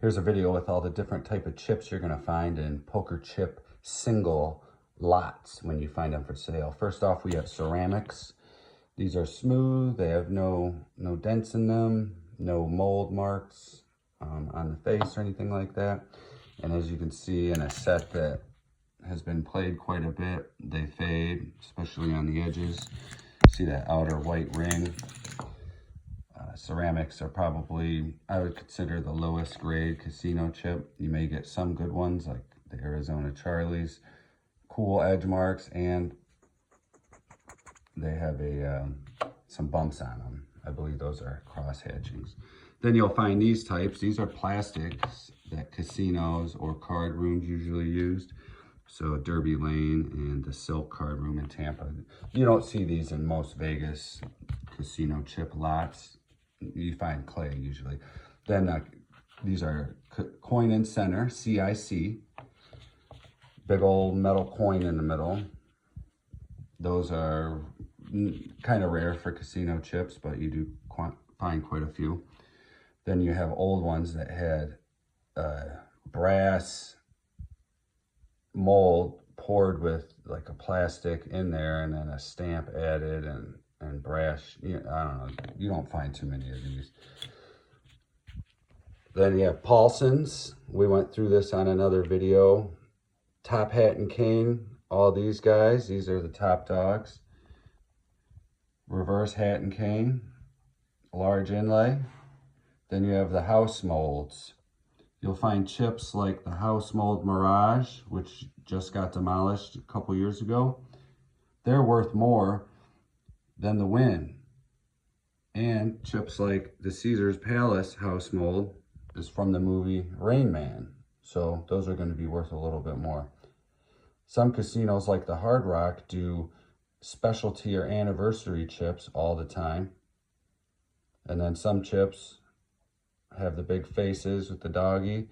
Here's a video with all the different type of chips you're gonna find in poker chip single lots when you find them for sale. First off, we have ceramics. These are smooth, they have no dents in them, no mold marks on the face or anything like that. And as you can see in a set that has been played quite a bit, they fade, especially on the edges. See that outer white ring? Ceramics are probably, I would consider, the lowest grade casino chip. You may get some good ones like the Arizona Charlies, cool edge marks, and they have some bumps on them. I believe those are cross hatchings. Then you'll find these types. These are plastics that casinos or card rooms usually used. So Derby Lane and the Silk Card Room in Tampa. You don't see these in most Vegas casino chip lots. You find clay usually. Then these are coin in center, CIC. Big old metal coin in the middle. Those are kind of rare for casino chips, but you do find quite a few. Then you have old ones that had brass mold poured with like a plastic in there and then a stamp added and brass. I don't know. You don't find too many of these. Then you have Paulson's. We went through this on another video. Top Hat and Cane. All these guys. These are the top dogs. Reverse Hat and Cane. Large inlay. Then you have the house molds. You'll find chips like the House Mold Mirage, which just got demolished a couple years ago. They're worth more than the Win. And chips like the Caesar's Palace House Mold is from the movie Rain Man. So those are going to be worth a little bit more. Some casinos like the Hard Rock do specialty or anniversary chips all the time. And then some chips have the big faces with the doggy.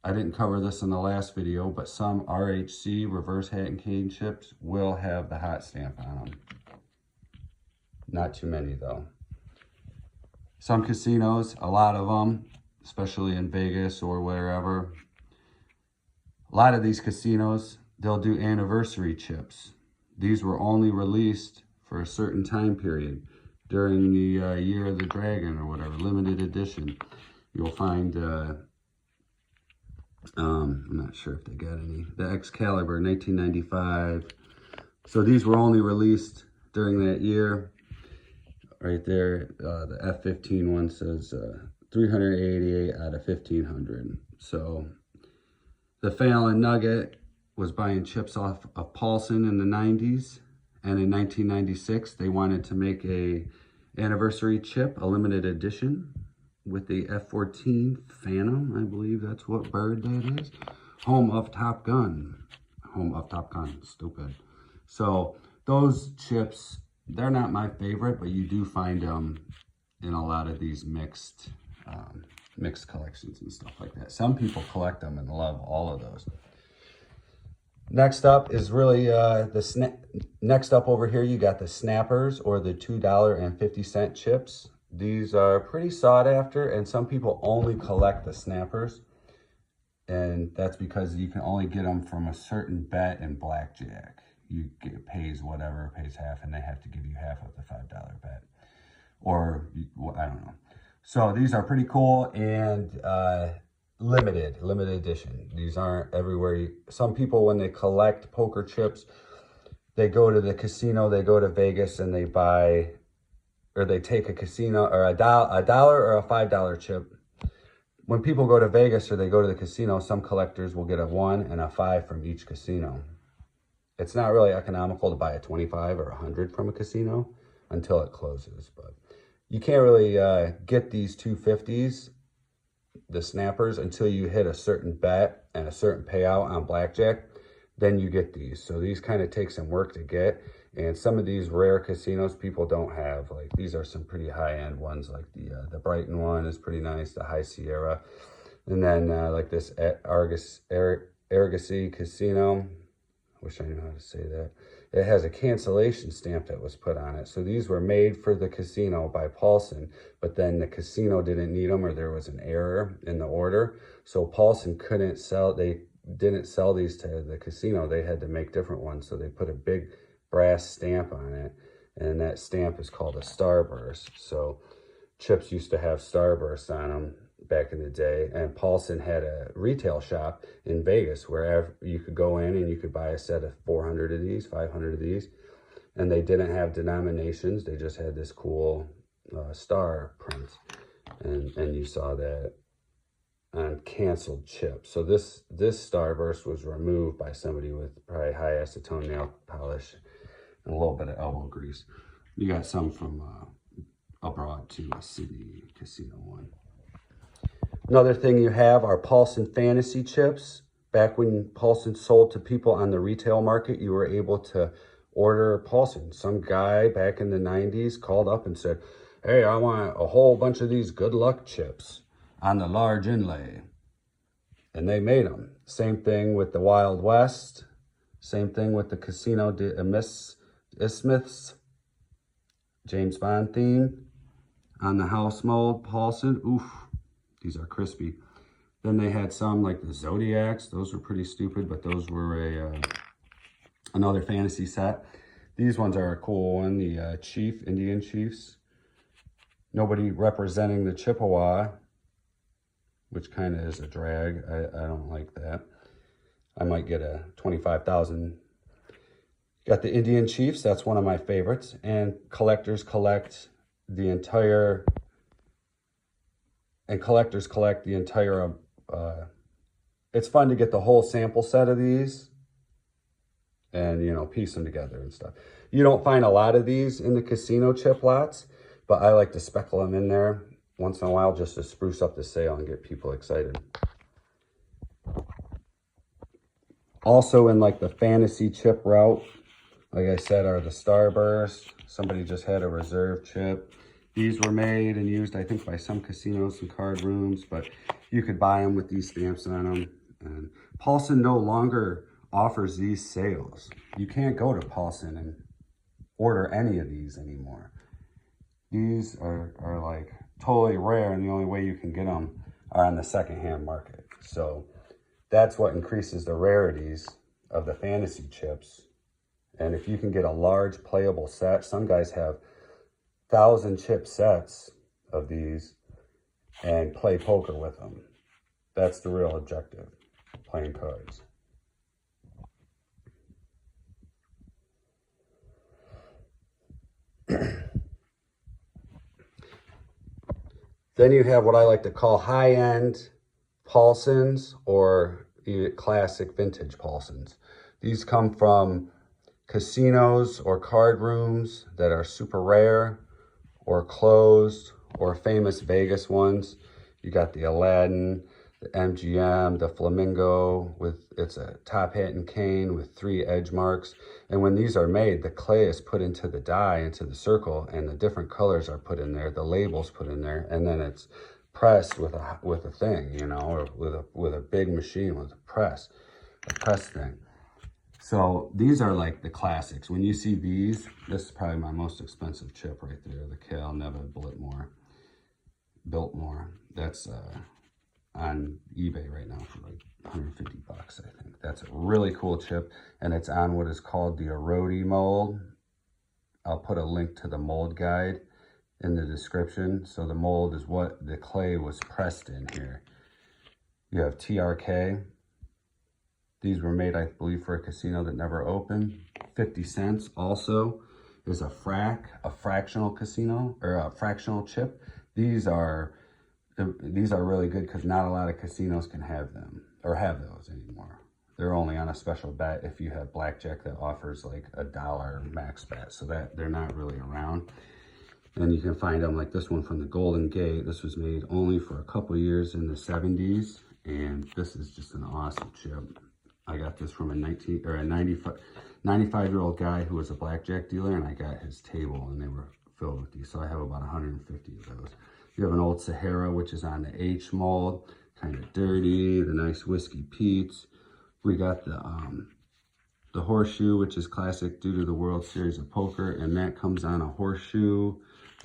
I didn't cover this in the last video, but some RHC, Reverse Hat and Cane chips, will have the hot stamp on them. Not too many though. Some casinos, a lot of them, especially in Vegas or wherever, a lot of these casinos, they'll do anniversary chips. These were only released for a certain time period during the Year of the Dragon or whatever, limited edition. You'll find, I'm not sure if they got any, the Excalibur 1995. So these were only released during that year. Right there, the F15 one says 388 out of 1,500. So the Fallon Nugget was buying chips off of Paulson in the 90s. And in 1996, they wanted to make a anniversary chip, a limited edition, with the F-14 Phantom. I believe that's what bird that is. Home of Top Gun. Home of Top Gun, stupid. So those chips, they're not my favorite, but you do find them in a lot of these mixed collections and stuff like that. Some people collect them and love all of those. Next up is really next up over here, you got the Snappers, or the $2.50 chips. These are pretty sought after, and some people only collect the Snappers. And that's because you can only get them from a certain bet in blackjack. You pays whatever, pays half, and they have to give you half of the $5 bet. Or, I don't know. So these are pretty cool and limited edition. These aren't everywhere. Some people, when they collect poker chips, they go to the casino, they go to Vegas, and they buy, or they take a casino, or a dollar or a $5 chip. When people go to Vegas or they go to the casino, some collectors will get a 1 and a 5 from each casino. It's not really economical to buy a 25 or 100 from a casino until it closes. But you can't really get these 250s, the Snappers, until you hit a certain bet and a certain payout on blackjack. Then you get these. So these kind of take some work to get. And some of these rare casinos people don't have. Like these are some pretty high-end ones. Like the Brighton one is pretty nice, the High Sierra. And then like this Argosy Casino. Wish I knew how to say that. it has a cancellation stamp that was put on it. So these were made for the casino by Paulson, but then the casino didn't need them, or there was an error in the order. So Paulson couldn't sell, they didn't sell these to the casino. They had to make different ones. So they put a big brass stamp on it, and that stamp is called a Starburst. So chips used to have Starburst on them back in the day, and Paulson had a retail shop in Vegas where you could go in and you could buy a set of 400 of these, 500 of these, and they didn't have denominations. They just had this cool star print, and you saw that on canceled chips. So this Starburst was removed by somebody with probably high acetone nail polish and a little bit of elbow grease. You got some from abroad too, a city casino one. Another thing you have are Paulson Fantasy chips. Back when Paulson sold to people on the retail market, you were able to order Paulson. Some guy back in the 90s called up and said, hey, I want a whole bunch of these good luck chips on the large inlay. And they made them. Same thing with the Wild West. Same thing with the Casino de Isthmus. James Bond theme. On the house mold, Paulson. Oof. These are crispy. Then they had some like the Zodiacs. Those were pretty stupid, but those were another fantasy set. These ones are a cool one. The Indian Chiefs. Nobody representing the Chippewa, which kind of is a drag. I don't like that. I might get a 25,000. Got the Indian Chiefs. That's one of my favorites. And collectors collect the entire... it's fun to get the whole sample set of these and, you know, piece them together and stuff. You don't find a lot of these in the casino chip lots, but I like to speckle them in there once in a while just to spruce up the sale and get people excited. Also in like the fantasy chip route, like I said, are the Starburst. Somebody just had a reserve chip. These were made and used, I think, by some casinos and card rooms, but you could buy them with these stamps on them. And Paulson no longer offers these sales. You can't go to Paulson and order any of these anymore. These are like totally rare, and the only way you can get them are on the secondhand market. So that's what increases the rarities of the fantasy chips. And if you can get a large playable set, some guys have 1,000 chip sets of these and play poker with them. That's the real objective, playing cards. Then you have what I like to call high-end Paulsons or classic vintage Paulsons. These come from casinos or card rooms that are super rare or closed, or famous Vegas ones. You got the Aladdin, the MGM, the Flamingo, it's a top hat and cane with 3 edge marks. And when these are made, the clay is put into the die, into the circle, and the different colors are put in there, the labels put in there, and then it's pressed with a thing, you know, or with a big machine with a press thing. So these are like the classics. When you see these, this is probably my most expensive chip right there, the Cal Neva Biltmore. That's on eBay right now for like 150 bucks, I think. That's a really cool chip, and it's on what is called the Erodi mold. I'll put a link to the mold guide in the description. So the mold is what the clay was pressed in here. You have TRK. These were made, I believe, for a casino that never opened. 50 cents also is a fractional casino, or a fractional chip. These are really good because not a lot of casinos can have them, or have those anymore. They're only on a special bet if you have blackjack that offers like $1 max bet, so that they're not really around. And you can find them like this one from the Golden Gate. This was made only for a couple years in the 70s, and this is just an awesome chip. I got this from a 95-year-old guy who was a blackjack dealer, and I got his table, and they were filled with these. So I have about 150 of those. You have an old Sahara, which is on the H mold, kind of dirty, the nice Whiskey Pete's. We got the the horseshoe, which is classic due to the World Series of Poker, and that comes on a horseshoe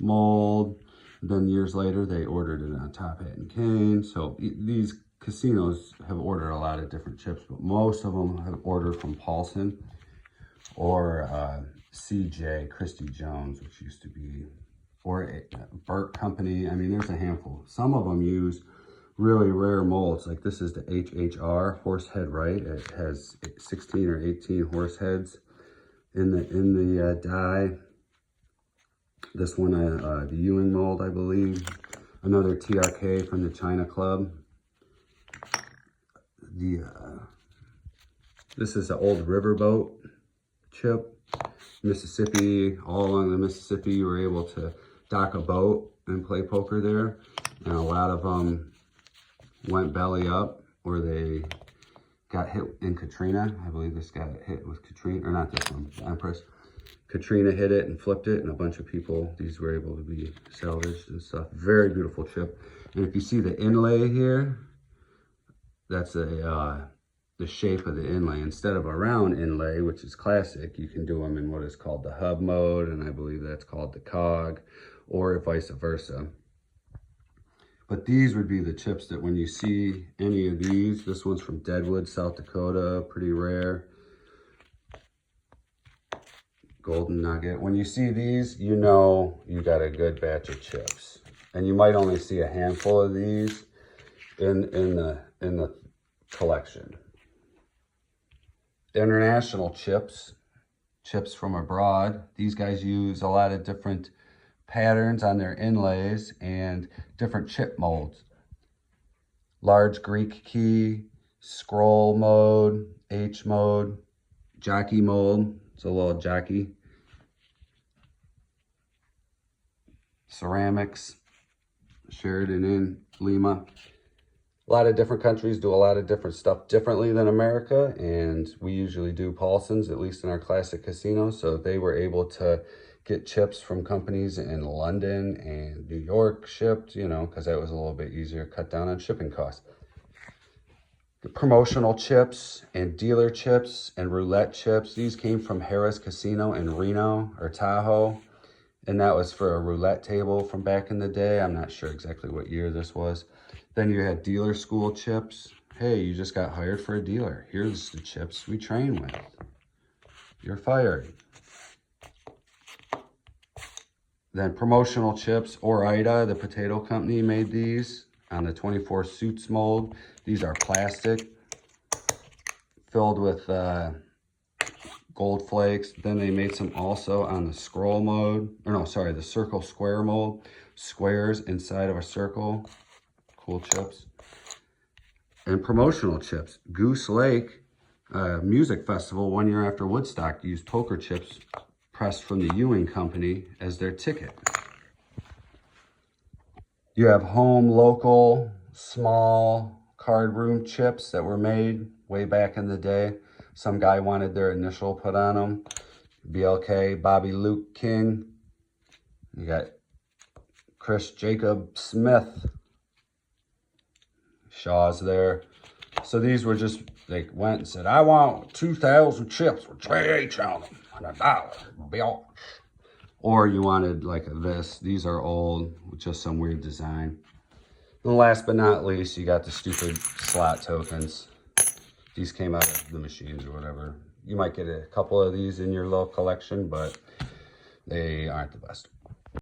mold. Then years later, they ordered it on Top Hat and Cane. So these casinos have ordered a lot of different chips, but most of them have ordered from Paulson or CJ, Christy Jones, which used to be, or Burt Company. I mean, there's a handful. Some of them use really rare molds. Like this is the HHR Horsehead Right. It has 16 or 18 horse heads in the die. This one, the Ewing mold, I believe. Another TRK from the China Club. This is the old riverboat chip. Mississippi, all along the Mississippi, you were able to dock a boat and play poker there. And a lot of them went belly up, or they got hit in Katrina. I believe this got hit with Katrina, or not this one, the Empress. Katrina hit it and flipped it, and a bunch of people, these were able to be salvaged and stuff. Very beautiful chip. And if you see the inlay here, that's the shape of the inlay. Instead of a round inlay, which is classic, you can do them in what is called the hub mode, and I believe that's called the cog, or vice versa. But these would be the chips that when you see any of these, this one's from Deadwood, South Dakota, pretty rare. Golden Nugget. When you see these, you know you got a good batch of chips. And you might only see a handful of these in the collection. International chips from abroad. These guys use a lot of different patterns on their inlays and different chip molds. Large Greek key, scroll mode, H mode, jockey mold. It's a little jockey. Ceramics, Sheridan in Lima. A lot of different countries do a lot of different stuff differently than America, and we usually do Paulson's, at least in our classic casinos. So they were able to get chips from companies in London and New York shipped, you know, because that was a little bit easier, cut down on shipping costs. The promotional chips and dealer chips and roulette chips, these came from Harrah's Casino in Reno or Tahoe, and that was for a roulette table from back in the day. I'm not sure exactly what year this was. Then you had dealer school chips. Hey, you just got hired for a dealer. Here's the chips we train with. You're fired. Then promotional chips, Ore-Ida, the potato company, made these on the 24 Suits mold. These are plastic, filled with gold flakes. Then they made some also on the scroll mode, or no, sorry, the circle square mold. Squares inside of a circle. Cool chips. And promotional chips. Goose Lake Music Festival 1 year after Woodstock used poker chips pressed from the Ewing Company as their ticket. You have home, local, small card room chips that were made way back in the day. Some guy wanted their initial put on them. BLK, Bobby Luke King. You got Chris Jacob Smith. Shaw's there. So these were just, they went and said, I want 2,000 chips with JH on them and $1 bill. Or you wanted like this. These are old with just some weird design. And last but not least, you got the stupid slot tokens. These came out of the machines or whatever. You might get a couple of these in your little collection, but they aren't the best.